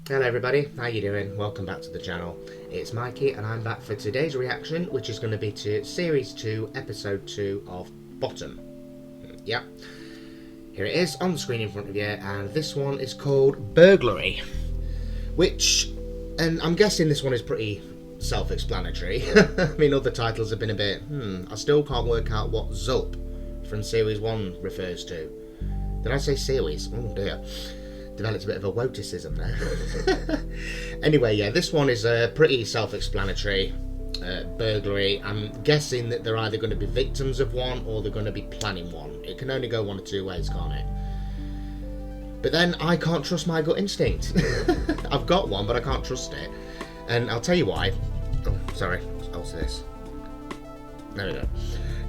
Hello everybody, how you doing? Welcome back to the channel. It's Mikey and I'm back for today's reaction, which is going to be to Series 2, Episode 2 of Bottom. Yep. Here it is on the screen in front of you, and this one is called Burglary. Which, and I'm guessing this one is pretty self-explanatory. I mean, other titles have been a bit, I still can't work out what Zulp from Series 1 refers to. Did I say series? Oh dear. Developed a bit of a woticism there. Anyway, yeah, this one is pretty self-explanatory. Burglary. I'm guessing that they're either going to be victims of one or they're going to be planning one. It can only go one of two ways, can't it? But then I can't trust my gut instinct. I've got one, but I can't trust it. And I'll tell you why. Oh, sorry. What's this? There we go.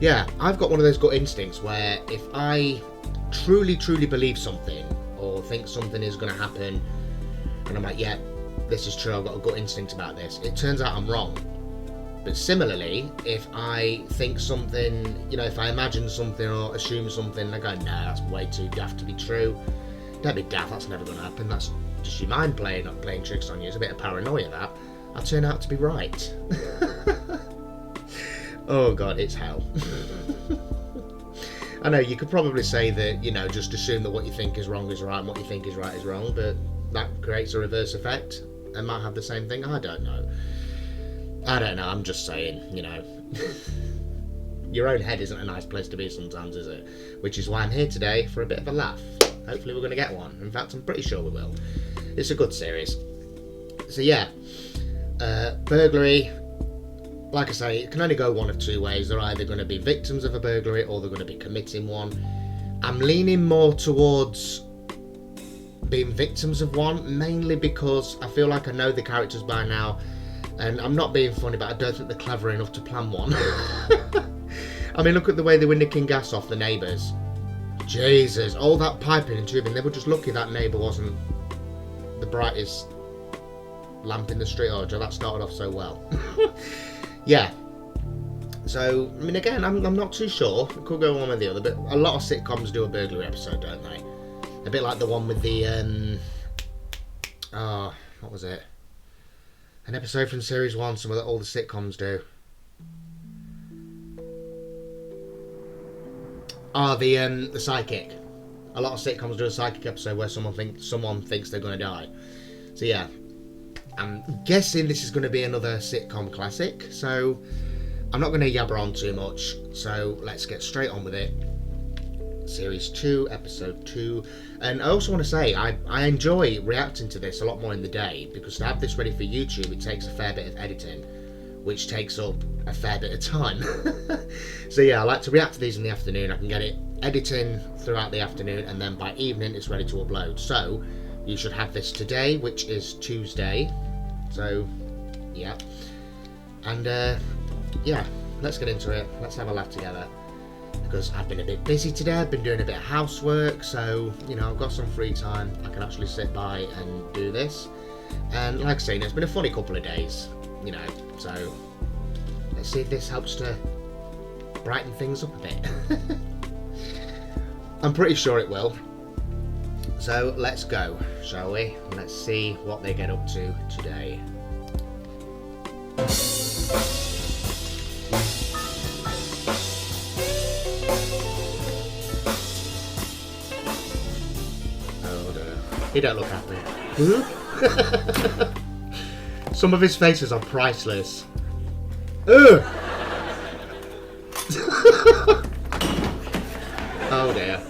Yeah, I've got one of those gut instincts where if I truly believe something, or think something is going to happen, and I'm like, yeah, this is true, I've got a gut instinct about this, it turns out I'm wrong. But similarly, if I think something, you know, if I imagine something or assume something, I go, nah, that's way too daft to be true. Don't be daft, that's never going to happen, that's just your mind playing tricks on you. It's a bit of paranoia, that. I turn out to be right. Oh god, it's hell. I know, you could probably say that, you know, just assume that what you think is wrong is right and what you think is right is wrong, but that creates a reverse effect and might have the same thing. I don't know, I'm just saying, you know. Your own head isn't a nice place to be sometimes, is it? Which is why I'm here today, for a bit of a laugh. Hopefully we're going to get one. In fact, I'm pretty sure we will. It's a good series. So yeah, Burglary. Like I say, it can only go one of two ways. They're either going to be victims of a burglary or they're going to be committing one. I'm leaning more towards being victims of one, mainly because I feel like I know the characters by now, and I'm not being funny, but I don't think they're clever enough to plan one. I mean, look at the way they were nicking gas off the neighbours. Jesus, all that piping and tubing. They were just lucky that neighbour wasn't the brightest lamp in the street. Oh, that started off so well. Yeah, so, I mean, again, I'm not too sure. It could go one or the other, but a lot of sitcoms do a burglary episode, don't they? A bit like the one with the, what was it? An episode from Series 1, some of all the sitcoms do. The psychic. A lot of sitcoms do a psychic episode where someone thinks they're going to die. So, yeah. I'm guessing this is going to be another sitcom classic, so I'm not going to yabber on too much, so let's get straight on with it. Series 2, Episode 2, and I also want to say, I enjoy reacting to this a lot more in the day, because to have this ready for YouTube, it takes a fair bit of editing, which takes up a fair bit of time. So yeah, I like to react to these in the afternoon. I can get it editing throughout the afternoon, and then by evening it's ready to upload. So you should have this today, which is Tuesday. So, yeah. And, yeah, let's get into it. Let's have a laugh together. Because I've been a bit busy today. I've been doing a bit of housework. So, you know, I've got some free time. I can actually sit by and do this. And, like I say, it's been a funny couple of days, you know. So, let's see if this helps to brighten things up a bit. I'm pretty sure it will. So let's go, shall we? Let's see what they get up to today. Oh dear. He don't look happy. Some of his faces are priceless. Ugh! Oh dear.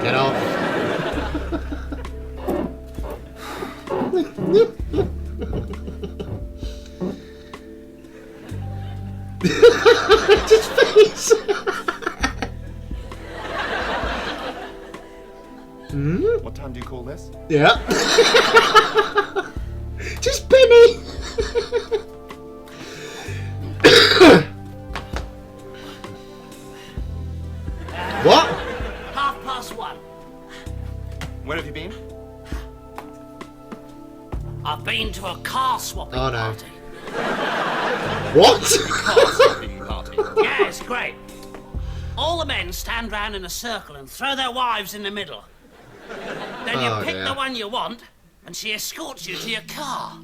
Get off. His face. What time do you call this? Yeah. Just Benny. What? 1:30. Where have you been? I've been to a car swapping party. What? Yeah, it's great. All the men stand round in a circle and throw their wives in the middle. Then you pick the one you want, and she escorts you to your car.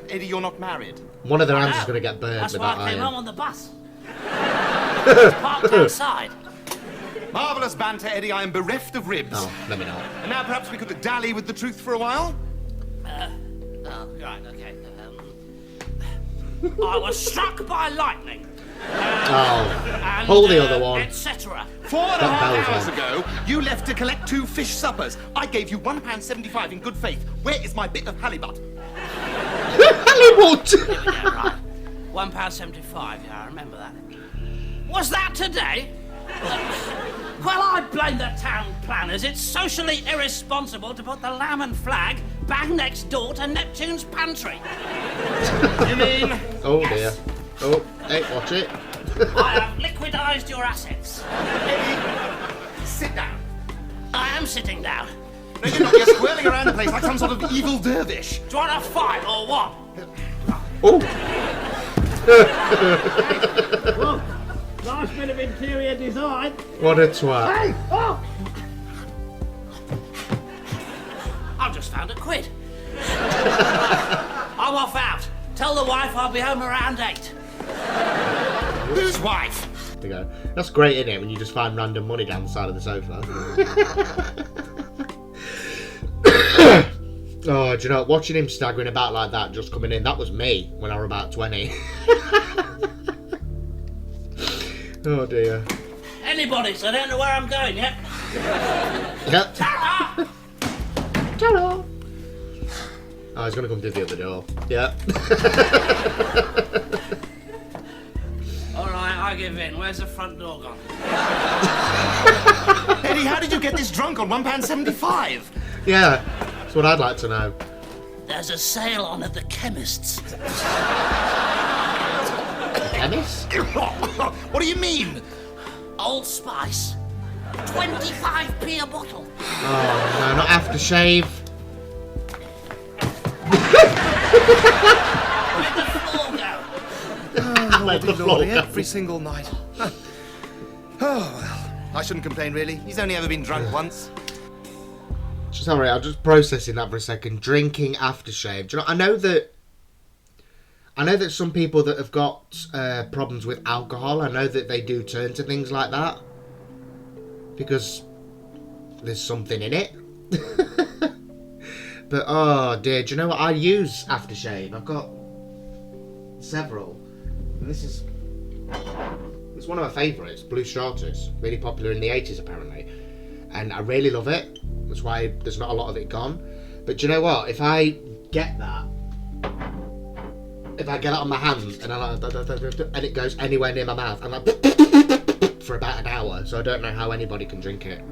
Eddie, you're not married. One of their hands is going to get burned That's with why that I came iron. home on the bus. It's parked outside. Marvellous banter, Eddie. I am bereft of ribs. Oh, let me know. And now perhaps we could dally with the truth for a while? Oh, right, okay. I was struck by lightning. And, Pull the other one. Etc. 4.5 bells hours on. ago, you left to collect 2 fish suppers. I gave you £1.75 in good faith. Where is my bit of halibut? Halibut! Yeah, right. £1.75, yeah, I remember that. Was that today? Well, I blame the town planners. It's socially irresponsible to put the lamb and flag bang next door to Neptune's pantry. You mean? Oh dear. Oh, hey, watch it. I have liquidized your assets. Eddie, sit down. I am sitting down. No, you're not. You're swirling around the place like some sort of evil dervish. Do you want to fight or what? Oh, Look, nice bit of interior design. what a twat. Hey! Oh! I've just found a quid. I'm off out. Tell the wife I'll be home around 8. Whose wife? There you go. That's great, isn't it, when you just find random money down the side of the sofa. Oh, do you know, watching him staggering about like that, just coming in, that was me when I was about 20. Oh dear. Anybody's, I don't know where I'm going yet. Yep. Ta-ra! Ta-da! Oh, he's gonna come through the other door. Yep. Alright, I give in. Where's the front door gone? Eddie, how did you get this drunk on £1.75? Yeah, that's what I'd like to know. There's a sale on at the chemist's. Chemist? What do you mean? Old Spice. 25p a bottle. Oh no, not aftershave. Where'd the floor go? Let the floor go. Every single night. Oh, well, I shouldn't complain, really. He's only ever been drunk once. Sorry, I'm just processing that for a second. Drinking aftershave. Do you know? I know that some people that have got problems with alcohol, I know that they do turn to things like that because there's something in it. But oh dear, do you know what? I use aftershave. I've got several. And it's one of my favourites, Blue Stratus. Really popular in the 80s apparently. And I really love it. That's why there's not a lot of it gone. But do you know what? If I get that on my hand and and it goes anywhere near my mouth, I'm like for about an hour. So I don't know how anybody can drink it.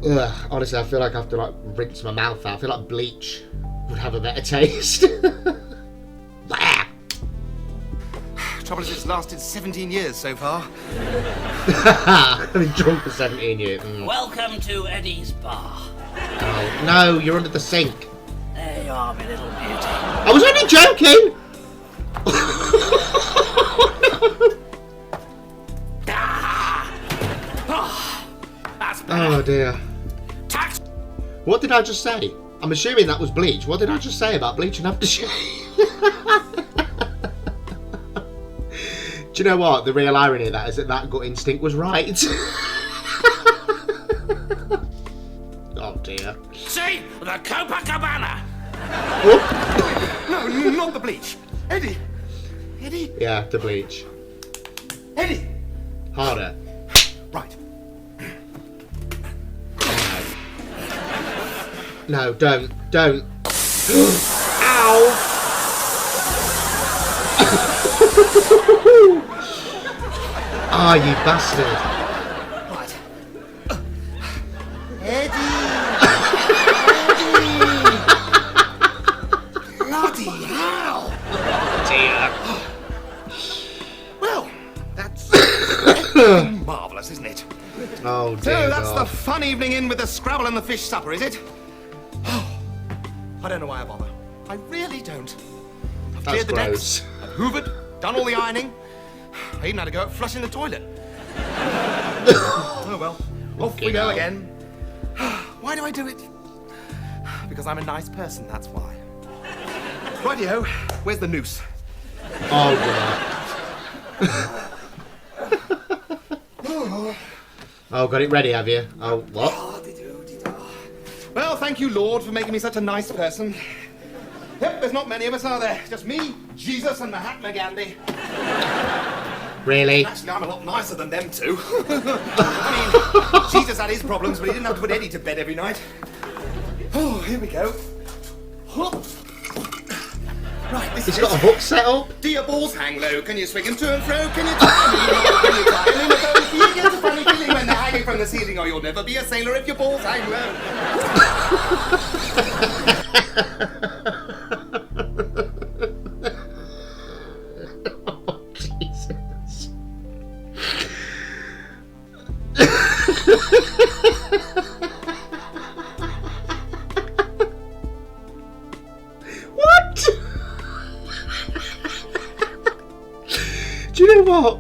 Ugh, honestly, I feel like I have to like rinse my mouth out. I feel like bleach would have a better taste. Trouble is, it's lasted 17 years so far. I've been drunk for 17 years. Welcome to Eddie's bar. Oh, no, you're under the sink. There you are, my little beauty. I was only joking! That's better. Oh dear. Tax. What did I just say? I'm assuming that was bleach. What did I just say about bleach and aftershave? Do you know what? The real irony of that is that gut instinct was right. Oh dear. See? The Copacabana. Oh. No, not the bleach. Eddie! Eddie! Yeah, the bleach. Eddie! Harder. Right. No, don't. Ow! Ah, you bastard. Right. Eddie! Bloody hell! Dear. Well, that's marvellous, isn't it? Oh dear. So that's God. the fun evening in with the Scrabble and the fish supper, is it? Oh, I don't know why I bother. I really don't. cleared the gross. decks, I've hoovered, done all the ironing. I even had to go out flushing the toilet. Oh well, off we go again. Why do I do it? Because I'm a nice person, that's why. Rightio, where's the noose? Oh, God. Oh, got it ready, have you? Oh, what? Well, thank you, Lord, for making me such a nice person. Yep, there's not many of us, are there? Just me, Jesus, and Mahatma Gandhi. Really? Actually, I'm a lot nicer than them two. I mean, Jesus had his problems, but he didn't have to put Eddie to bed every night. Oh, here we go. Right, this He's is got a hook set up. Do your balls hang low? Can you swing them to and fro? Can you tie them? Can you tie them in a bow? Do you get a funny feeling when they're hanging from the ceiling? Or you'll never be a sailor if your balls hang low. Oh, Jesus. What? Do you know what?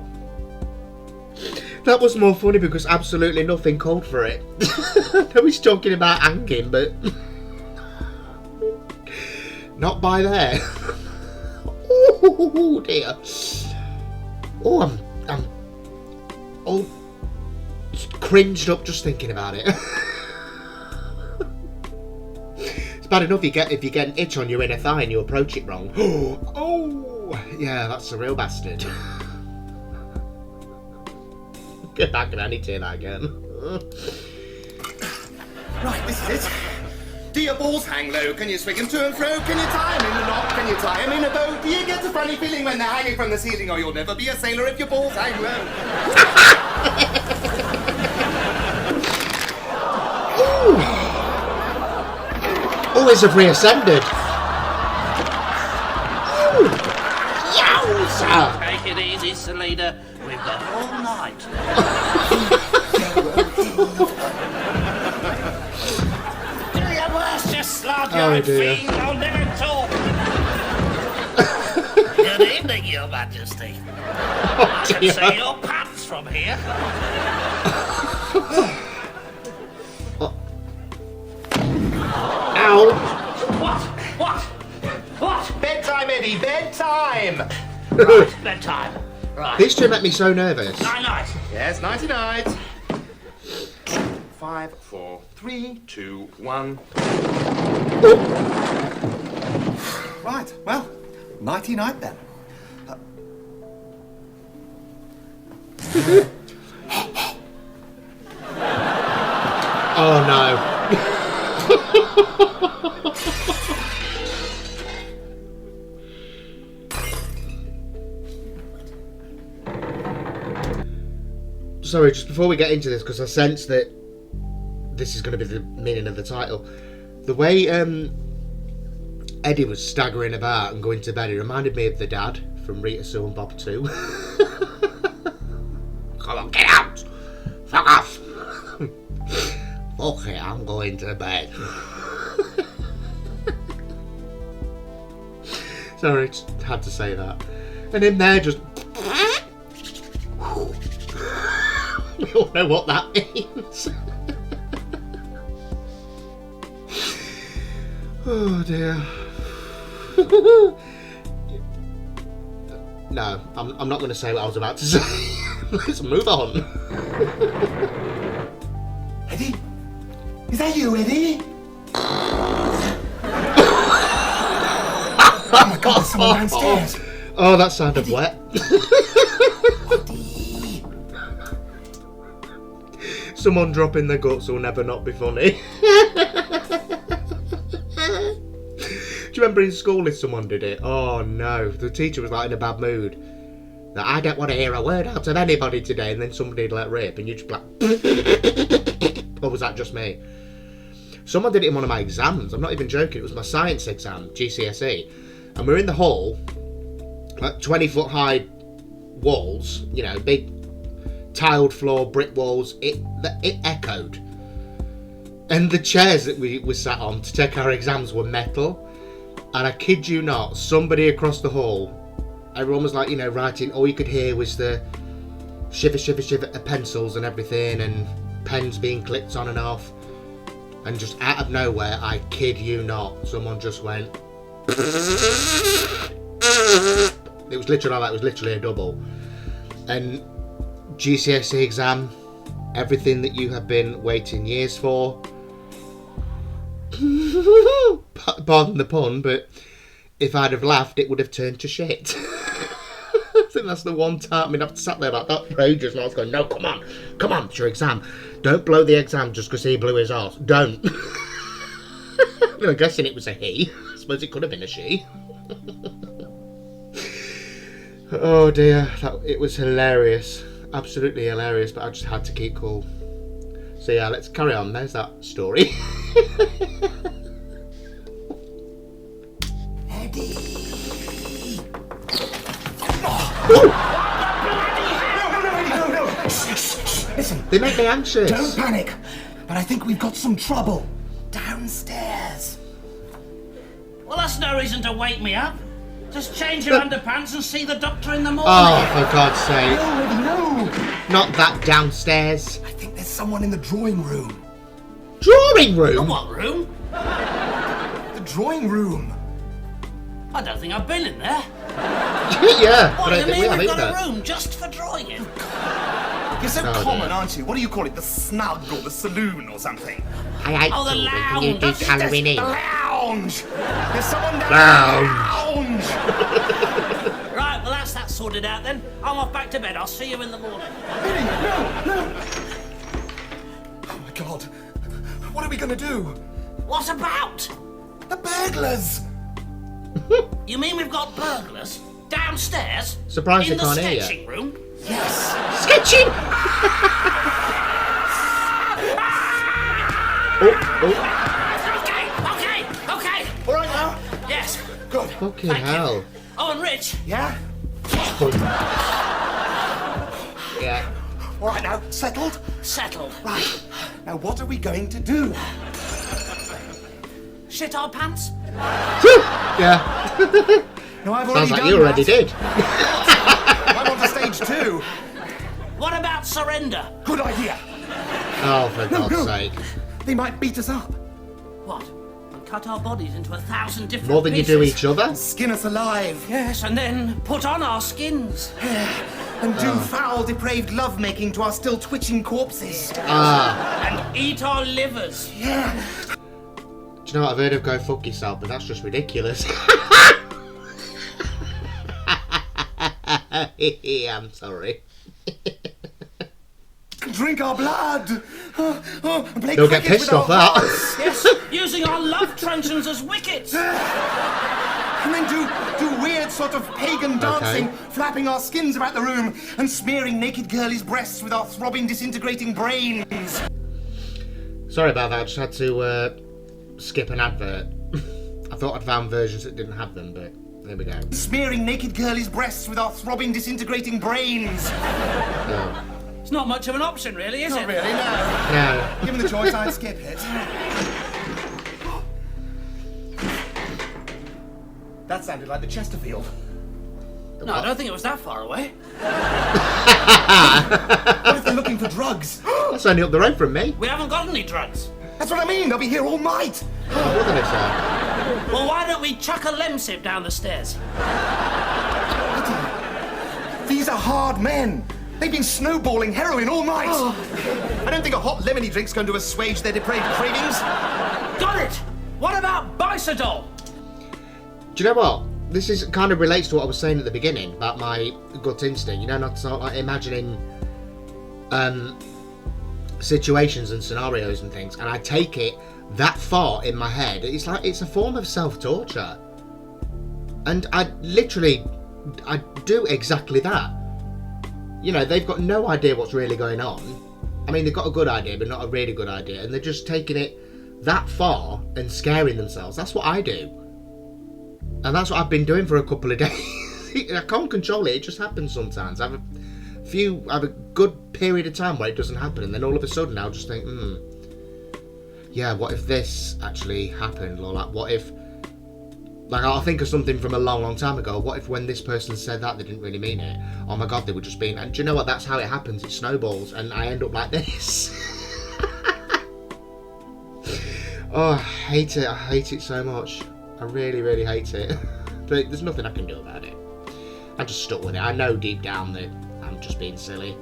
That was more funny because absolutely nothing called for it. I know he's talking about hanging, but not by there. Oh dear. Oh, I'm all cringed up just thinking about it. It's bad enough if you get an itch on your inner thigh and you approach it wrong. Oh, yeah, that's a real bastard. Get back and I need to hear that again. Right, this is it. Do your balls hang low? Can you swing them to and fro? Can you tie them in a knot? Can you tie them in a bow? Do you get a funny feeling when they're hanging from the ceiling? Or you'll never be a sailor if your balls hang low. Always have reascended. Yowza! Take it easy, Selena. We've got all night. Do your worst, just slide your Oh, dear. feet. I'll never talk. Good evening, Your Majesty. I can dear. see your pants from here. Ow! What? Bedtime, Eddie, bedtime! Right, bedtime. Right. These two make me so nervous. Night. Yes, nighty night. 5, 4, 3, 2, 1. Right, well, nighty night then. Oh no. Sorry, just before we get into this, because I sense that this is going to be the meaning of the title. The way Eddie was staggering about and going to bed, it reminded me of the dad from Rita, Sue and Bob 2. Come on, get out! Fuck off! Fuck it, I'm going to bed. Sorry, just had to say that. And in there, just... We all know what that means. Oh dear. No, I'm not going to say what I was about to say. Let's move on. Eddie? Is that you, Eddie? Oh my God, there's someone downstairs. Oh, that sounded wet. Someone dropping their guts will never not be funny. Do you remember in school if someone did it? Oh no, the teacher was like in a bad mood. That I don't want to hear a word out of anybody today, and then somebody'd let rip, and you'd just be like, or was that just me? Someone did it in one of my exams. I'm not even joking. It was my science exam, GCSE, and we're in the hall, like 20-foot high walls, you know, big tiled floor, brick walls. It echoed, and the chairs that we were sat on to take our exams were metal. And I kid you not, somebody across the hall, everyone was like, you know, writing, all you could hear was the shiver, shiver, shiver of pencils and everything, and pens being clicked on and off. And just out of nowhere, I kid you not, someone just went. It was literally like that, it was literally a double. And GCSE exam, everything that you have been waiting years for. Pardon the pun, but if I'd have laughed, it would have turned to shit. I think that's the one time. I mean, I've sat there like that for ages, and I was going, no, come on, it's your exam. Don't blow the exam just because he blew his arse. Don't. I mean, I'm guessing it was a he. I suppose it could have been a she. Oh dear, it was hilarious. Absolutely hilarious, but I just had to keep cool. So yeah, let's carry on. There's that story. Eddie! No. Shh. Listen. They make me anxious. Don't panic. But I think we've got some trouble. Downstairs. Well, that's no reason to wake me up. Just change your underpants and see the doctor in the morning. Oh, for God's sake. I already know. Not that downstairs. I think there's someone in the drawing room. Drawing The room? what room? The drawing room. I don't think I've been in there. Yeah. What but do you mean we've got either. a room just for drawing in? You're so Oh, common, dear. aren't you? What do you call it? The snug or the saloon or something? I hate Oh, the children. Can you lounge. do That's it, colouring The in? lounge. There's someone down Lounge. the lounge. Right, well, that's that sorted out then. I'm off back to bed. I'll see you in the morning. Eddie, no. Oh my God. What are we gonna do? What about? The burglars. You mean we've got burglars downstairs? Surprised in they the can't hear you. sketching room? Yes. Sketching! Oh. Okay. All right now. Yes. Good. Fucking Thank you. hell. Oh, and Rich, Yeah. Yeah. All right now. Settled. settled. Right. Now what are we going to do? Shit our pants? Yeah. No, I've Sounds already like done you already that. did. I'm on to stage 2. What about surrender? Good idea. Oh, for God's no. sake. They might beat us up. What? And cut our bodies into 1,000 different More than you pieces? do each other? Skin us alive. Yes, and then put on our skins. And do foul, depraved lovemaking to our still twitching corpses. And eat our livers. Yeah. Do you know what? I've heard of go fuck yourself, but that's just ridiculous. I'm sorry. Drink our blood. And play They'll get cricket pissed with off our that. hearts. Yes, using our love truncheons as wickets. And then do weird sort of pagan dancing, flapping our skins about the room and smearing naked girlies' breasts with our throbbing, disintegrating brains. Sorry about that. I just had to skip an advert. I thought I'd found versions that didn't have them, but there we go. Smearing naked girlies' breasts with our throbbing, disintegrating brains. Oh. It's not much of an option, really, is Not it? really, no. No. Given the choice, I'd skip it. That sounded like the Chesterfield. No, I don't think it was that far away. What if they're looking for drugs? That's only up the road from me. We haven't got any drugs. That's what I mean. They'll be here all night. Oh, what did I say? Well, why don't we chuck a lemsip down the stairs? These are hard men. They've been snowballing heroin all night. I don't think a hot lemony drink's going to assuage their depraved cravings. Got it! What about Bicidol? Do you know what? This is kind of relates to what I was saying at the beginning about my gut instinct. You know, not to, like imagining situations and scenarios and things, and I take it that far in my head. It's like it's a form of self-torture, and I do exactly that. You know, they've got no idea what's really going on. I mean, they've got a good idea, but not a really good idea, and they're just taking it that far and scaring themselves. That's what I do. And that's what I've been doing for a couple of days. I can't control it. It just happens sometimes. I have a good period of time where it doesn't happen, and then all of a sudden I'll just think, yeah, what if this actually happened? Or like, what if Like, I'll think of something from a long, long time ago. What if when this person said that, they didn't really mean it? Oh my god, they were just being... And do you know what? That's how it happens. It snowballs, and I end up like this. Oh, I hate it. I hate it so much. I really, really hate it. But there's nothing I can do about it. I'm just stuck with it. I know deep down that I'm just being silly.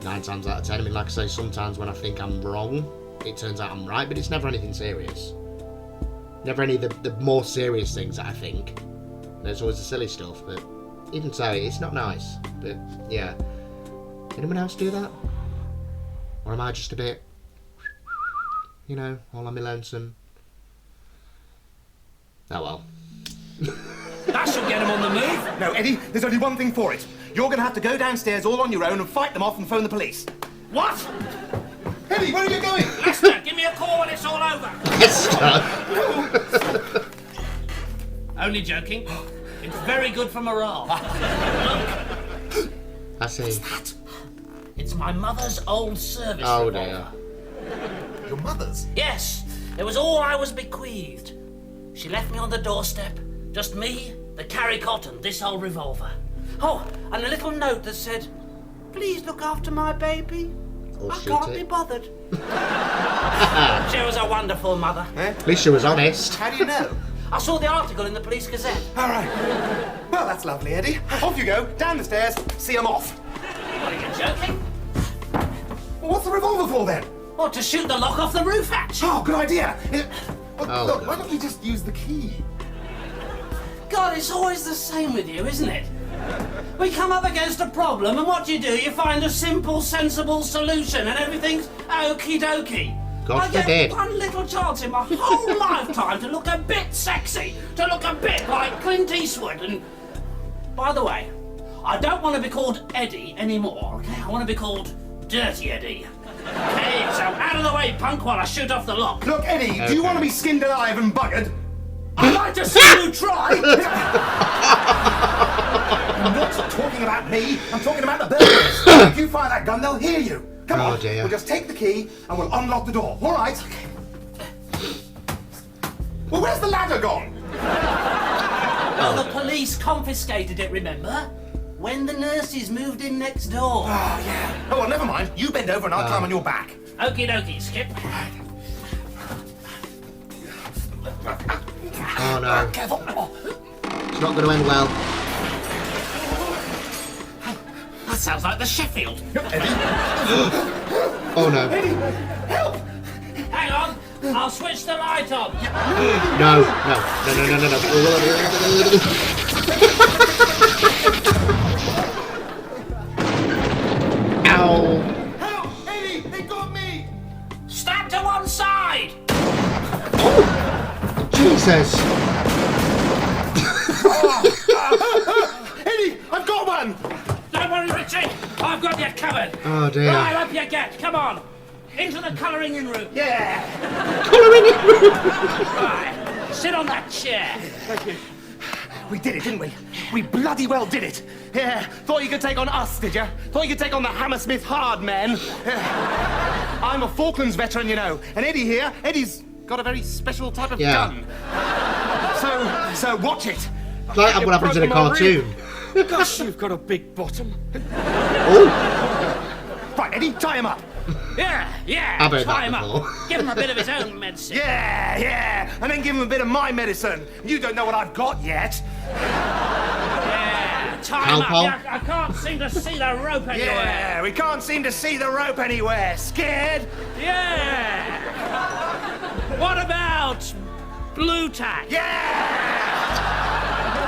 9 times out of 10. I mean, like I say, sometimes when I think I'm wrong, it turns out I'm right, but it's never anything serious. Never any of the more serious things that I think. There's always the silly stuff, but even so, it's not nice. But yeah. Anyone else do that? Or am I just a bit, you know, all on my lonesome? Oh well. That should get him on the move. No, Eddie, there's only one thing for it. You're going to have to go downstairs all on your own and fight them off and phone the police. What? Eddie, where are you going? Lester, give me a call when it's all over. Lester! Only joking. It's very good for morale. Look, I see. it's my mother's old service Oh revolver. dear. Your mother's? Yes, it was all I was bequeathed. She left me on the doorstep. Just me, the carry cot, and this old revolver. Oh, and a little note that said, "Please look after my baby. Or I shoot can't it. be bothered." She was a wonderful mother. At least she was honest. How do you know? I saw the article in the Police Gazette. All right. Well, that's lovely, Eddie. Off you go, down the stairs, see them off. Are you joking? Well, what's the revolver for then? Or to shoot the lock off the roof hatch. Oh, good idea. Oh, Look, no. why don't you just use the key? God, it's always the same with you, isn't it? We come up against a problem, and what do? You find a simple, sensible solution, and everything's okie dokie. God I get forbid. one little chance in my whole lifetime to look a bit sexy, to look a bit like Clint Eastwood, and... By the way, I don't want to be called Eddie anymore, okay? I want to be called Dirty Eddie. Okay, so out of the way, punk, while I shoot off the lock. Look, Eddie, do you want to be skinned alive and buggered? I'd like to see you try! I'm not talking about me, I'm talking about the burglars. If you fire that gun, they'll hear you. Come Oh, on, dear. we'll just take the key and we'll unlock the door, all right? Well, where's the ladder gone? Well, the police confiscated it, remember? When the nurses moved in next door. Oh, yeah. Oh, well, never mind. You bend over and I'll climb on your back. Okie dokie, Skip. Oh no. Careful. It's not going to end well. That sounds like the Sheffield. Oh no. Eddie, help! Hang on, I'll switch the light on. No, no. Ow. Help! Eddie, they got me! Stand to one side. Jesus. Eddie, I've got one! Don't worry, Richie. I've got you covered. Oh dear. Right up you get. Come on. Into the colouring-in room. Yeah! Right. Sit on that chair. Thank you. We did it, didn't we? We bloody well did it. Yeah, thought you could take on us, did you? Thought you could take on the Hammersmith hard men. Yeah. I'm a Falklands veteran, you know. And Eddie here, Eddie's got a very special type of gun. So watch it. Like what happens in a cartoon. Gosh, you've got a big bottom. Oh. Right, Eddie, tie him up. Yeah. I've heard Tie that him before. up. Give him a bit of his own medicine. Yeah. And then give him a bit of my medicine. You don't know what I've got yet. Yeah. Tie him up. Alcohol? Yeah, I can't seem to see the rope anywhere. Yeah, we can't seem to see the rope anywhere. Scared? Yeah. What about blue tack? Yeah!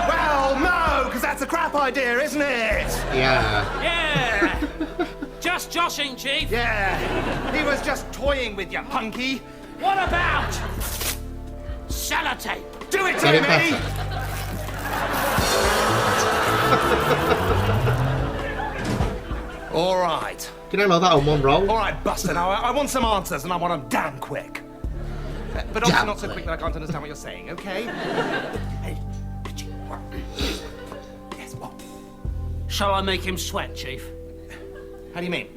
Well, no, because that's a crap idea, isn't it? Yeah. Yeah. Just joshing, Chief. Yeah. He was just toying with you, punky. What about sellotape? Do it to Get him, it Eddie! All right. Can I know that on one roll? All right, Buster, now I want some answers and I want them damn quick. But obviously not so quick that I can't understand what you're saying, okay? Hey, Richie. Yes, what? Shall I make him sweat, Chief? How do you mean?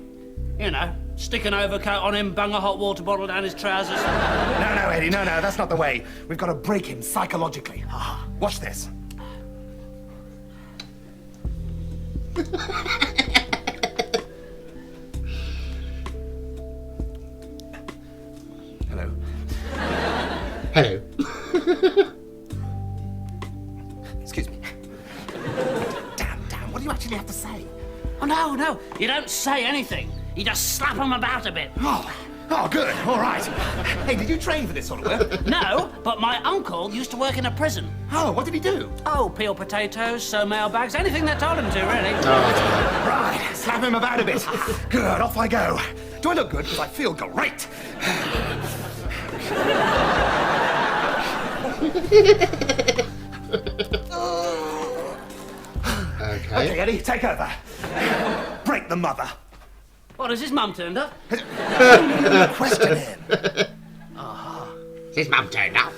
You know, Stick an overcoat on him, bung a hot water bottle down his trousers. No, Eddie, no, that's not the way. We've got to break him psychologically. Watch this. Hello. Hello. Excuse me. Damn, what do you actually have to say? Oh, no, you don't say anything. You just slap him about a bit. Oh, good, all right. Hey, did you train for this sort of work? No, but my uncle used to work in a prison. Oh, what did he do? Oh, peel potatoes, sew mailbags, anything they told him to, really. Right, slap him about a bit. Good, off I go. Do I look good? Because I feel great. Okay, Eddie, take over. Break the mother. What, has his mum turned up? Question him. Is his mum turned up?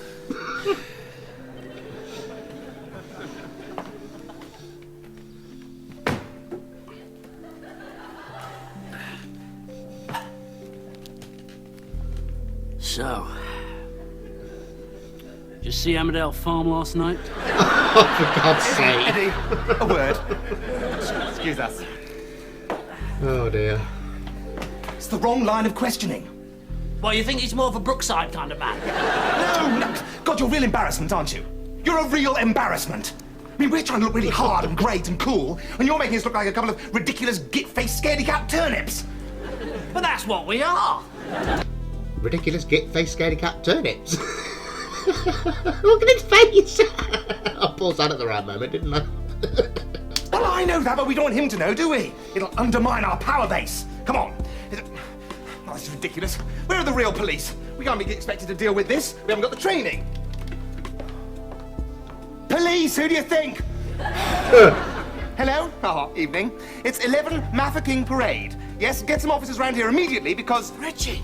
So, did you see Emmerdale Farm last night? Oh, for God's sake. Eddie, a word. Excuse us. Oh, dear. It's the wrong line of questioning. Well, you think he's more of a Brookside kind of man? No. God, you're a real embarrassment, aren't you? You're a real embarrassment. I mean, we're trying to look really hard and great and cool, and you're making us look like a couple of ridiculous, git-faced, scaredy-cat turnips. But that's what we are. Ridiculous git-faced scaredy-cat turnips. Look at his face. I paused that at the right moment, didn't I? Well, I know that, but we don't want him to know, do we? It'll undermine our power base. Come on. Oh, this is ridiculous. Where are the real police? We can't be expected to deal with this. We haven't got the training. Police, who do you think? Hello? Oh, evening. It's 11 Mather King Parade. Yes, get some officers around here immediately because... Richie.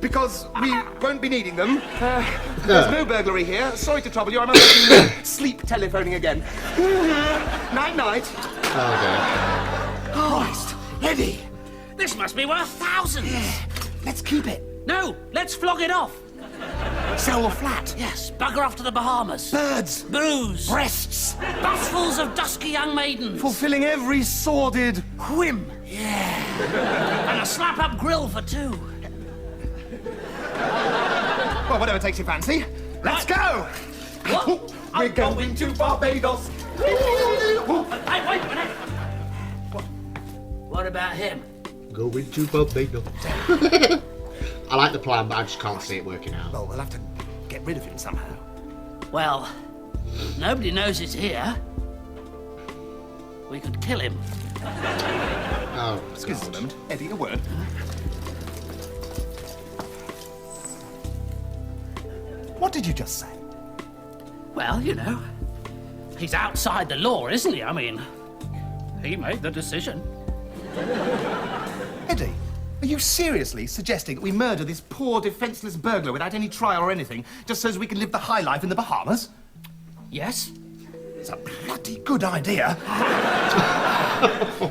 Because we won't be needing them. There's no burglary here. Sorry to trouble you. I must have been sleep telephoning again. Night-night. Oh, dear. Christ. Eddie. This must be worth thousands. Let's keep it. No, let's flog it off. Sell the flat. Yes, bugger off to the Bahamas. Birds. Booze. Breasts. Busfuls of dusky young maidens. Fulfilling every sordid whim. Yeah. And a slap-up grill for two. Well, whatever takes your fancy. Let's go! What? We're going to Barbados. Hey, wait a minute. What about him? Going to Barbados. I like the plan, but I just can't see it working out. Well, we'll have to get rid of him somehow. Well, nobody knows he's here. We could kill him. Oh, Excuse me a moment. Eddie, a word. What did you just say? Well, you know, he's outside the law, isn't he? I mean, he made the decision. Eddie, are you seriously suggesting that we murder this poor, defenseless burglar without any trial or anything, just so as we can live the high life in the Bahamas? Yes? It's a bloody good idea.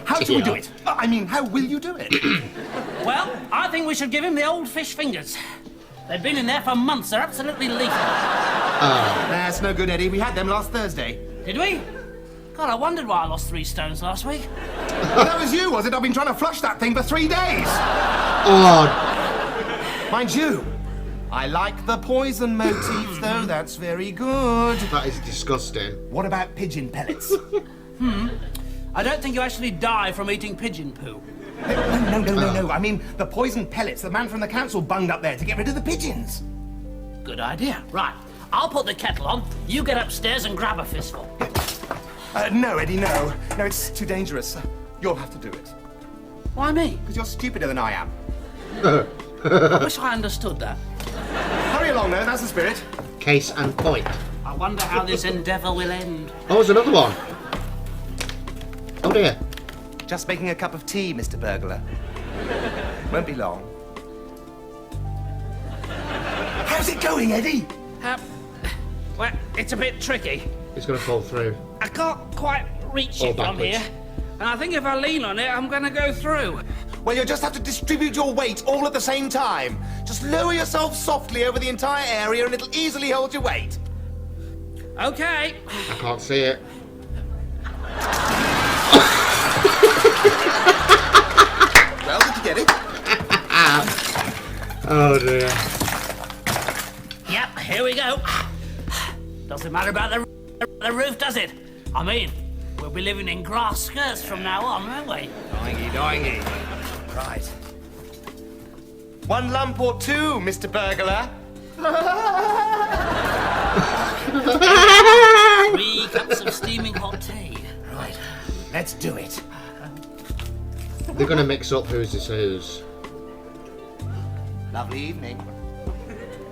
How do we do it? I mean, how will you do it? Well, I think we should give him the old fish fingers. They've been in there for months. They're absolutely lethal. That's no good, Eddie. We had them last Thursday. Did we? God, I wondered why I lost 3 stones last week. Well, that was you, was it? I've been trying to flush that thing for 3 days. Oh, Mind you, I like the poison motif, though. That's very good. that is disgusting. What about pigeon pellets? I don't think you actually die from eating pigeon poo. No. I mean, the poison pellets the man from the council bunged up there to get rid of the pigeons. Good idea. Right, I'll put the kettle on. You get upstairs and grab a fistful. No, Eddie, no. No, it's too dangerous. You'll have to do it. Why me? Because you're stupider than I am. I wish I understood that. Hurry along, though. That's the spirit. Case and point. I wonder how this endeavour will end. Oh, there's another one. Oh, dear. Just making a cup of tea, Mr. Burglar. Won't be long. How's it going, Eddie? Well, it's a bit tricky. It's going to fall through. I can't quite reach Or it from backwards. here. And I think if I lean on it, I'm going to go through. Well, you'll just have to distribute your weight all at the same time. Just lower yourself softly over the entire area and it'll easily hold your weight. Okay. I can't see it. Well, did you get it? Oh dear. Yep, here we go. Doesn't matter about the roof, does it? I mean, we'll be living in grass skirts from now on, won't we? Doingy. Right. One lump or two, Mr. Burglar. 3 cups of steaming hot tea. Right. Let's do it. They're gonna mix up who's is who's. Lovely evening.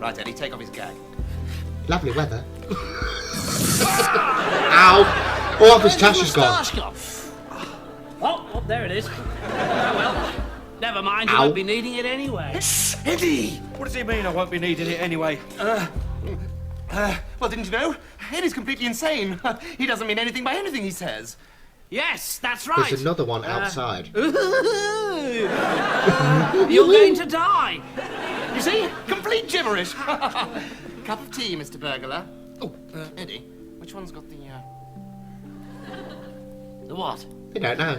Right, Eddie, take off his gag. Lovely weather. Ow! Oh, his tash is gone. Moustache gone. Oh, there it is. Oh well. Never mind, you Ow. won't be needing it anyway. Shh, Eddie! What does it mean I won't be needing it anyway? Well, didn't you know? Eddie's completely insane. He doesn't mean anything by anything he says. Yes, that's right. There's another one outside. You're going to die. You see? Complete gibberish. Cup of tea, Mr. Burglar. Oh, Eddie, which one's got the, The what? They don't know.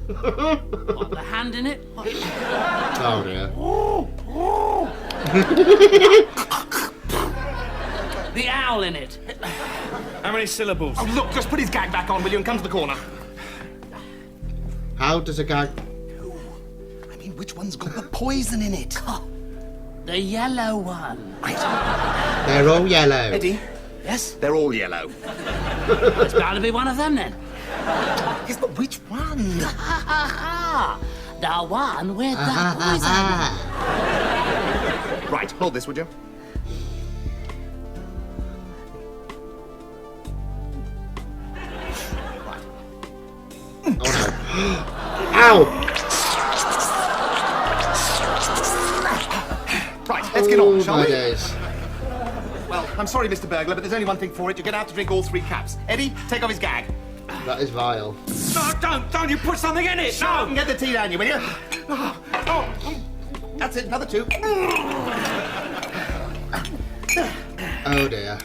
What, the hand in it? What? Oh dear. The owl in it. How many syllables? Oh, look, just put his gag back on, will you, and come to the corner. How does a guy... I mean, which one's got the poison in it? The yellow one. They're all yellow. Eddie, Yes? they're all yellow. It's bound to be one of them then. Yes, but which one? The one with the poison. Right, hold this, would you? Oh no. Ow! Right, let's get on, shall my we? days. Well, I'm sorry, Mr. Burglar, but there's only one thing for it. You're going to have to drink all 3 caps. Eddie, take off his gag. That is vile. No, don't you put something in it! Shut up and get the tea down you, will you? Oh, that's it, another 2. Oh dear.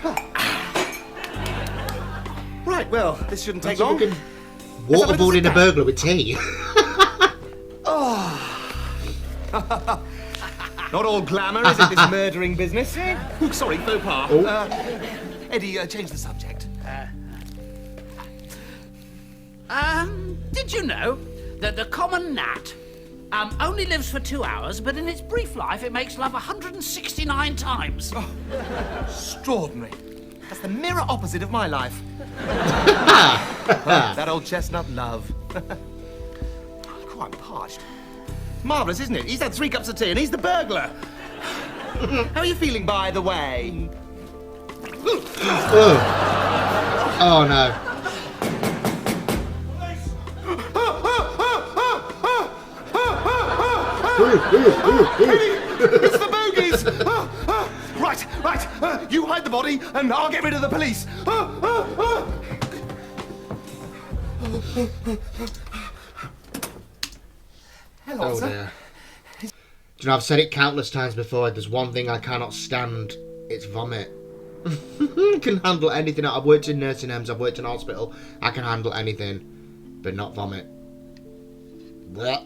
Right, well, this shouldn't take That's long. fucking waterboarding a burglar with tea. Not all glamour, is it, this murdering business? Ooh, sorry, faux pas. Oh. Eddie, change the subject. Did you know that the common gnat only lives for 2 hours, but in its brief life it makes love 169 times? Extraordinary. That's the mirror opposite of my life. That old chestnut love. Oh, I'm parched. Marvellous, isn't it? He's had 3 cups of tea and he's the burglar. How are you feeling, by the way? Oh no. It's the bogies! Right, you hide the body and I'll get rid of the police. Hello, Oh sir. dear. Do you know, I've said it countless times before, there's one thing I cannot stand, it's vomit. I can handle anything. I've worked in nursing homes, I've worked in hospital, I can handle anything, but not vomit. Blech.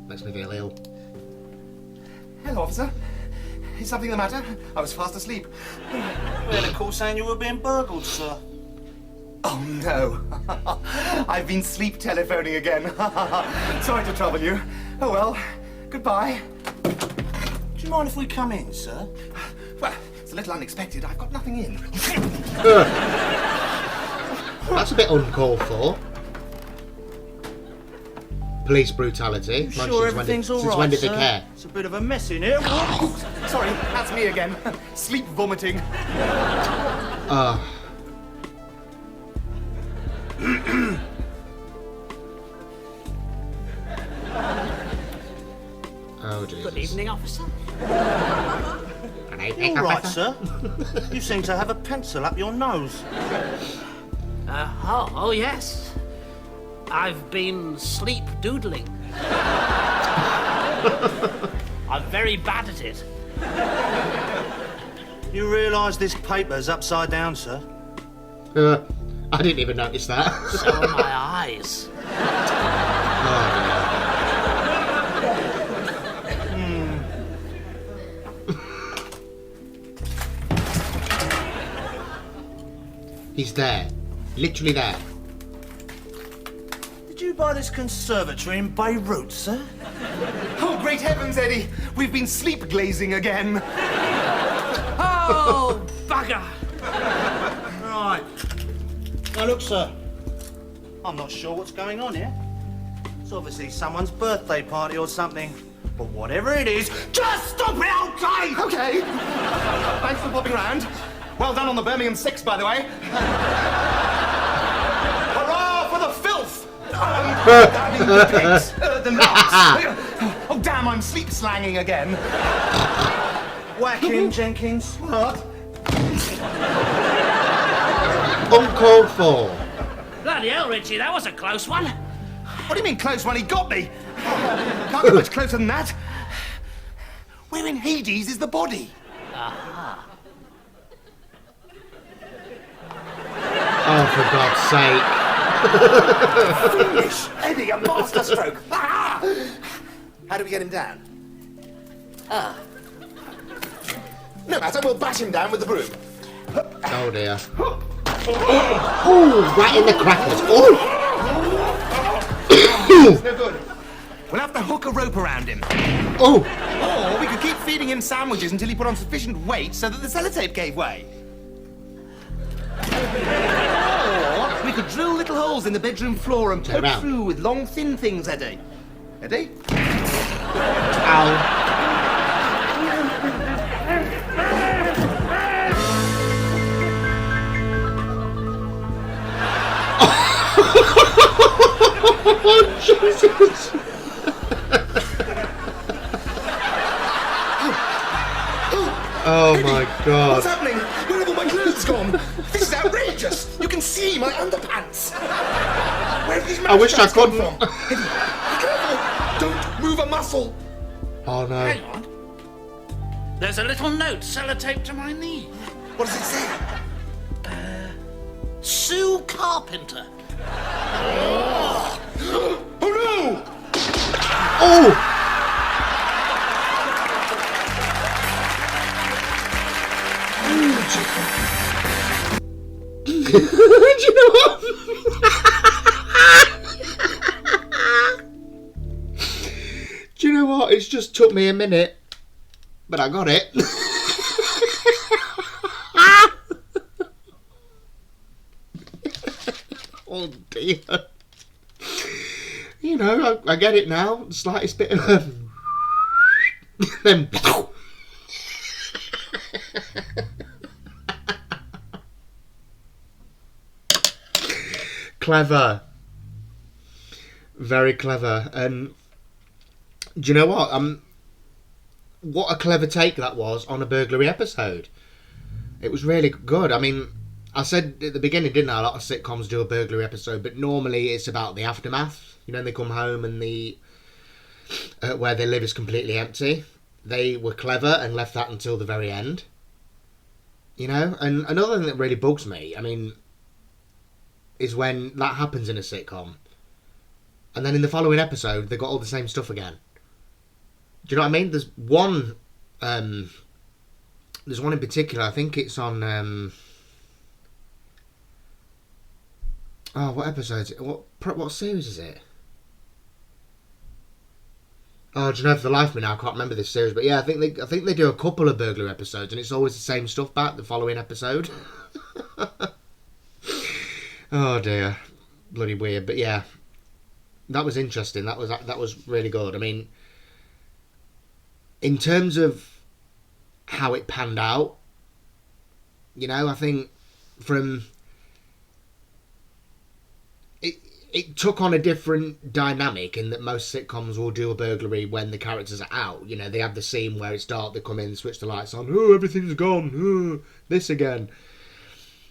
Makes me feel ill. Hello, officer. Is something the matter? I was fast asleep. We had a call saying you were being burgled, sir. Oh, no. I've been sleep telephoning again. Sorry to trouble you. Oh, well. Goodbye. Do you mind if we come in, sir? Well, it's a little unexpected. I've got nothing in. That's a bit uncalled for. Police brutality. You sure everything's all right, Since when did sir? they care? It's a bit of a mess in here. Sorry, that's me again. Sleep vomiting. Oh dear. Good evening, officer. All right, sir. You seem to have a pencil up your nose. Oh, yes. I've been sleep doodling. I'm very bad at it. You realise this paper's upside down, sir? I didn't even notice that. So are my eyes. He's there. Literally there. Did you buy this conservatory in Beirut, sir? Oh, great heavens, Eddie! We've been sleep glazing again. Oh, bugger. Right. Now look, sir. I'm not sure what's going on here. It's obviously someone's birthday party or something. But whatever it is, just stop it, okay? Okay. Thanks for popping round. Well done on the Birmingham 6, by the way. Hurrah for the filth! I mean, the pigs, the nuts. Oh, damn, I'm sleep slanging again. Whack him, Jenkins. What? Uncalled for. Bloody hell, Richie, that was a close one. What do you mean close when he got me? Can't get much closer than that. Where in Hades is the body? Oh, for God's sake. Foolish! Eddie, a masterstroke! Ah! How do we get him down? No matter, we'll bash him down with the broom. Oh, dear. Oh, right in the crackers. Oh! It's no good. We'll have to hook a rope around him. Oh! Or we could keep feeding him sandwiches until he put on sufficient weight so that the sellotape gave way. Or we could drill little holes in the bedroom floor and Turn poke around. through with long, thin things, Eddie. Eddie? Ow. Oh, Jesus! Oh my What's God. happening? Where have all my clothes gone? This is outrageous! You can see my underpants! Where have these I wish I mousetraps come couldn't. from? Eddie, be careful! Don't move a muscle! Oh no. Hang on. There's a little note sellotaped to my knee. What does it say? Sue Carpenter. Oh no! Oh! Do you know what? Do you know what? It's just took me a minute, but I got it. Oh dear. You know, I get it now. The slightest bit of then. Clever. Very clever. And do you know what? What a clever take that was on a burglary episode. It was really good. I mean, I said at the beginning, didn't I? A lot of sitcoms do a burglary episode, but normally it's about the aftermath. You know, they come home and the where they live is completely empty. They were clever and left that until the very end. You know, and another thing that really bugs me, I mean, is when that happens in a sitcom, and then in the following episode they got all the same stuff again. Do you know what I mean? There's one in particular. I think it's on. Oh, what episode is it? What series is it? Oh, do you know, for the life of me now, I can't remember this series. But yeah, I think they do a couple of burglary episodes, and it's always the same stuff back the following episode. Oh dear, bloody weird. But yeah, that was interesting. That was really good. I mean, in terms of how it panned out, you know, I think from it took on a different dynamic in that most sitcoms will do a burglary when the characters are out. You know, they have the scene where it's dark, they come in, switch the lights on, oh, everything's gone, oh, this again.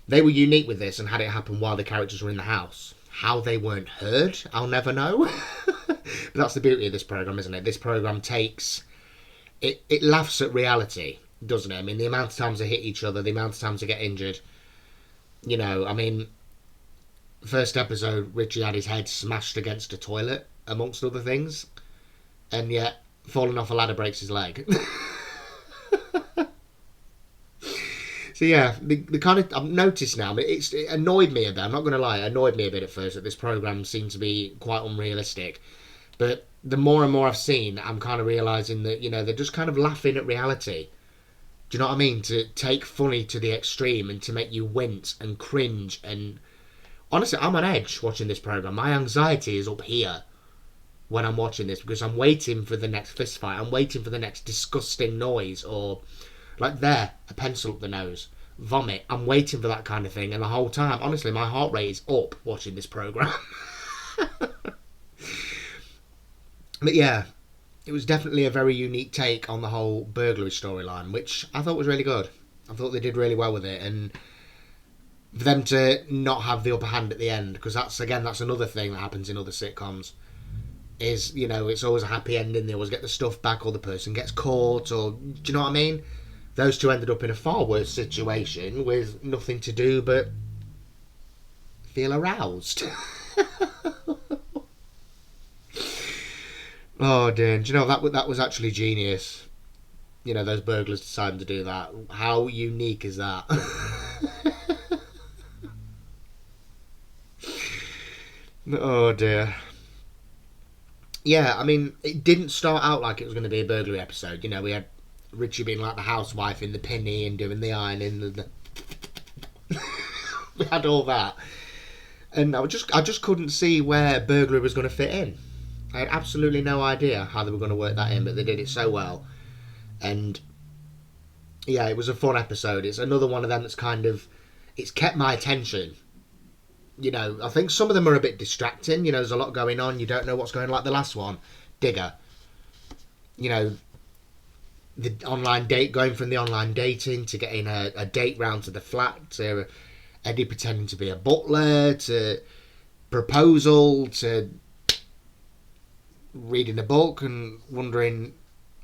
They were unique with this and had it happen while the characters were in the house. How they weren't heard, I'll never know. that's the beauty of this program, isn't it? This program takes it laughs at reality, doesn't it? I mean, the amount of times they hit each other, the amount of times they get injured. You know, I mean, first episode, Richie had his head smashed against a toilet, amongst other things, and yet falling off a ladder breaks his leg. So yeah, the kind of, I've noticed now, it annoyed me a bit, I'm not going to lie, it annoyed me a bit at first that this programme seemed to be quite unrealistic. But the more and more I've seen, I'm kind of realising that, you know, they're just kind of laughing at reality. Do you know what I mean? To take funny to the extreme and to make you wince and cringe. And honestly, I'm on edge watching this programme. My anxiety is up here when I'm watching this because I'm waiting for the next fist fight. I'm waiting for the next disgusting noise or... like there, a pencil up the nose, vomit. I'm waiting for that kind of thing, and the whole time, honestly, my heart rate is up watching this programme. But yeah, it was definitely a very unique take on the whole burglary storyline, which I thought was really good. I thought they did really well with it, and for them to not have the upper hand at the end, because that's another thing that happens in other sitcoms, is, you know, it's always a happy ending, they always get the stuff back, or the person gets caught, or, do you know what I mean? Those two ended up in a far worse situation with nothing to do but feel aroused. Oh dear, do you know, that was actually genius. You know, those burglars deciding to do that. How unique is that? Oh dear. Yeah, I mean, it didn't start out like it was going to be a burglary episode. You know, we had Richie being like the housewife in the penny and doing the ironing. We had all that, and I just couldn't see where burglary was going to fit in. I had absolutely no idea how they were going to work that in, but they did it so well. And yeah, it was a fun episode. It's another one of them that's kind of, it's kept my attention. You know, I think some of them are a bit distracting. You know, there's a lot going on. You don't know what's going on. Like the last one, Digger. You know, the online date, going from the online dating to getting a date round to the flat, to Eddie pretending to be a butler, to proposal, to reading a book and wondering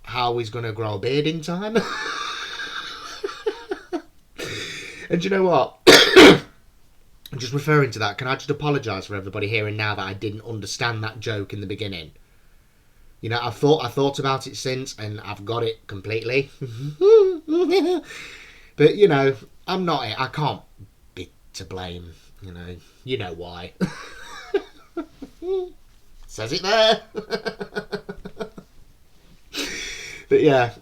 how he's going to grow a beard in time. And you know what? Just referring to that, can I just apologise for everybody hearing now that I didn't understand that joke in the beginning? You know, I've thought about it since, and I've got it completely. But, you know, I can't be to blame, you know why. Says it there. But yeah,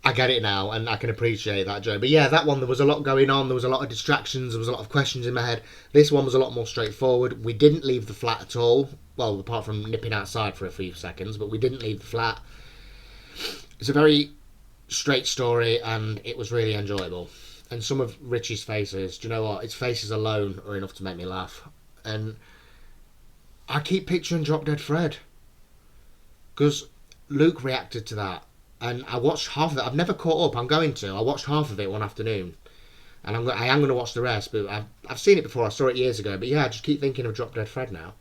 I get it now, and I can appreciate that joke. But yeah, that one, there was a lot going on, there was a lot of distractions, there was a lot of questions in my head. This one was a lot more straightforward. We didn't leave the flat at all. Well, apart from nipping outside for a few seconds, but we didn't leave the flat. It's a very straight story, and it was really enjoyable. And some of Richie's faces, do you know what? His faces alone are enough to make me laugh. And I keep picturing Drop Dead Fred, because Luke reacted to that, and I watched half of it. I've never caught up. I'm going to. I watched half of it one afternoon, and I am going to watch the rest. But I've seen it before. I saw it years ago. But yeah, I just keep thinking of Drop Dead Fred now.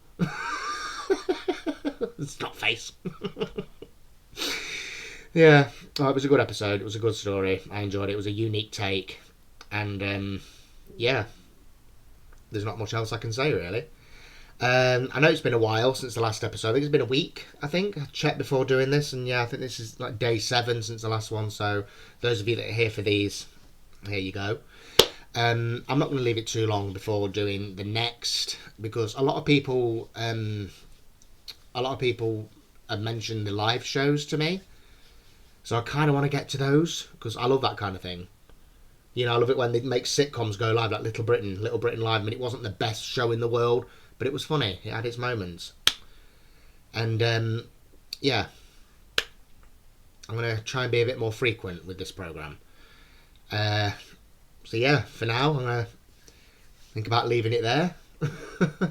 It's not face. Yeah, it was a good episode. It was a good story. I enjoyed it. It was a unique take, and yeah, there's not much else I can say really. I know it's been a while since the last episode. I think it's been a week, I checked before doing this, and yeah, I think this is like day 7 since the last one, so those of you that are here for these, here you go. I'm not going to leave it too long before doing the next, because a lot of people have mentioned the live shows to me, so I kind of want to get to those, because I love that kind of thing. You know, I love it when they make sitcoms go live, like Little Britain Live. I mean, it wasn't the best show in the world, but it was funny. It had its moments. And, yeah. I'm going to try and be a bit more frequent with this programme. So, yeah, for now, I'm going to think about leaving it there.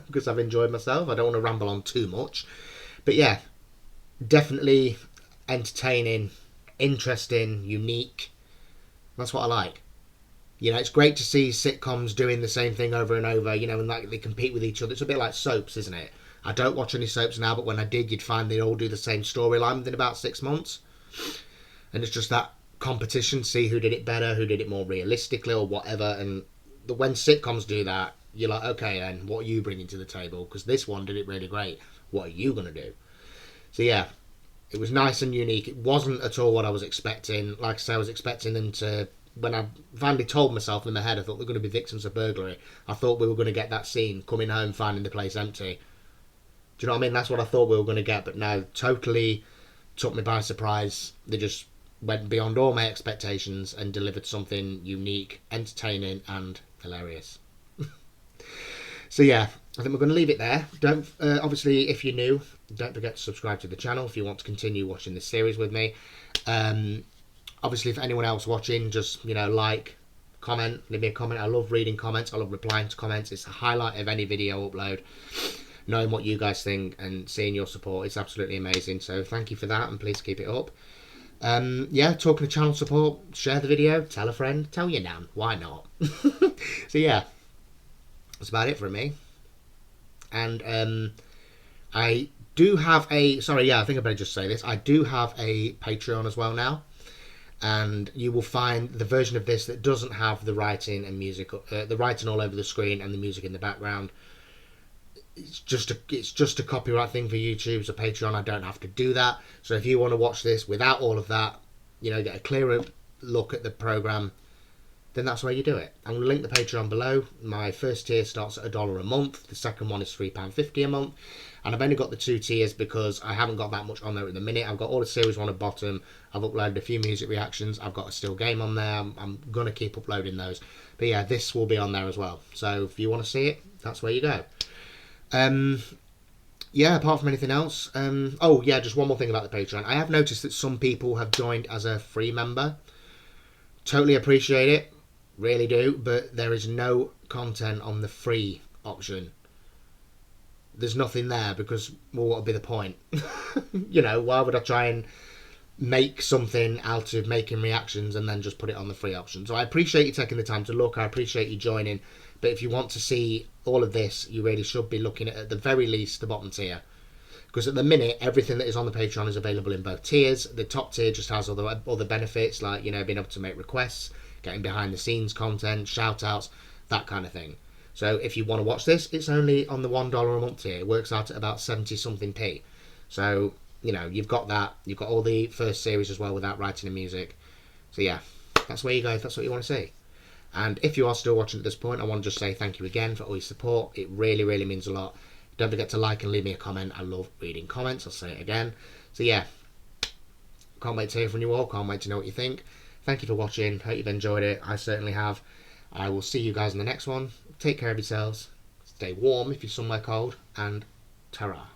Because I've enjoyed myself. I don't want to ramble on too much. But, yeah, definitely entertaining, interesting, unique. That's what I like. You know, it's great to see sitcoms doing the same thing over and over, you know, and like they compete with each other. It's a bit like soaps, isn't it? I don't watch any soaps now, but when I did, you'd find they all do the same storyline within about 6 months. And it's just that competition, see who did it better, who did it more realistically or whatever. And when sitcoms do that, you're like, okay, then what are you bringing to the table? Because this one did it really great. What are you going to do? So yeah, it was nice and unique. It wasn't at all what I was expecting. Like I say, I was expecting them to... When I finally told myself in my head, I thought we were going to be victims of burglary. I thought we were going to get that scene, coming home, finding the place empty. Do you know what I mean? That's what I thought we were going to get, but no, totally took me by surprise. They just went beyond all my expectations and delivered something unique, entertaining, and hilarious. So yeah, I think we're going to leave it there. Don't obviously, if you're new, don't forget to subscribe to the channel if you want to continue watching this series with me. Obviously, for anyone else watching, just, you know, like, comment, leave me a comment. I love reading comments. I love replying to comments. It's the highlight of any video upload. Knowing what you guys think and seeing your support, it's absolutely amazing. So thank you for that, and please keep it up. Yeah, talking to channel support, share the video, tell a friend, tell your nan. Why not? So yeah, that's about it from me. And I do have a... Sorry, yeah, I think I better just say this. I do have a Patreon as well now. And you will find the version of this that doesn't have the writing and music, the writing all over the screen and the music in the background. It's just a copyright thing for YouTube. So Patreon, I don't have to do that. So if you want to watch this without all of that, you know, get a clearer look at the program, then that's where you do it. I'm going to link the Patreon below. My first tier starts at $1 a month. The second one is £3.50 a month. And I've only got the 2 tiers because I haven't got that much on there at the minute. I've got all the series 1 at bottom. I've uploaded a few music reactions. I've got a still game on there. I'm going to keep uploading those. But yeah, this will be on there as well. So if you want to see it, that's where you go. Yeah, apart from anything else. Oh yeah, just one more thing about the Patreon. I have noticed that some people have joined as a free member. Totally appreciate it. Really do. But there is no content on the free option. There's nothing there because, well, what would be the point? You know, why would I try and make something out of making reactions and then just put it on the free option? So I appreciate you taking the time to look. I appreciate you joining. But if you want to see all of this, you really should be looking at the very least, the bottom tier. Because at the minute, everything that is on the Patreon is available in both tiers. The top tier just has all the benefits, like, you know, being able to make requests, getting behind the scenes content, shout outs, that kind of thing. So if you want to watch this, it's only on the $1 a month tier. It works out at about 70 something p. So, you know, you've got that. You've got all the first series as well without writing and music. So yeah, that's where you go if that's what you want to see. And if you are still watching at this point, I want to just say thank you again for all your support. It really, really means a lot. Don't forget to like and leave me a comment. I love reading comments. I'll say it again. So yeah, can't wait to hear from you all. Can't wait to know what you think. Thank you for watching. Hope you've enjoyed it. I certainly have. I will see you guys in the next one. Take care of yourselves. Stay warm if you're somewhere cold. And ta-ra.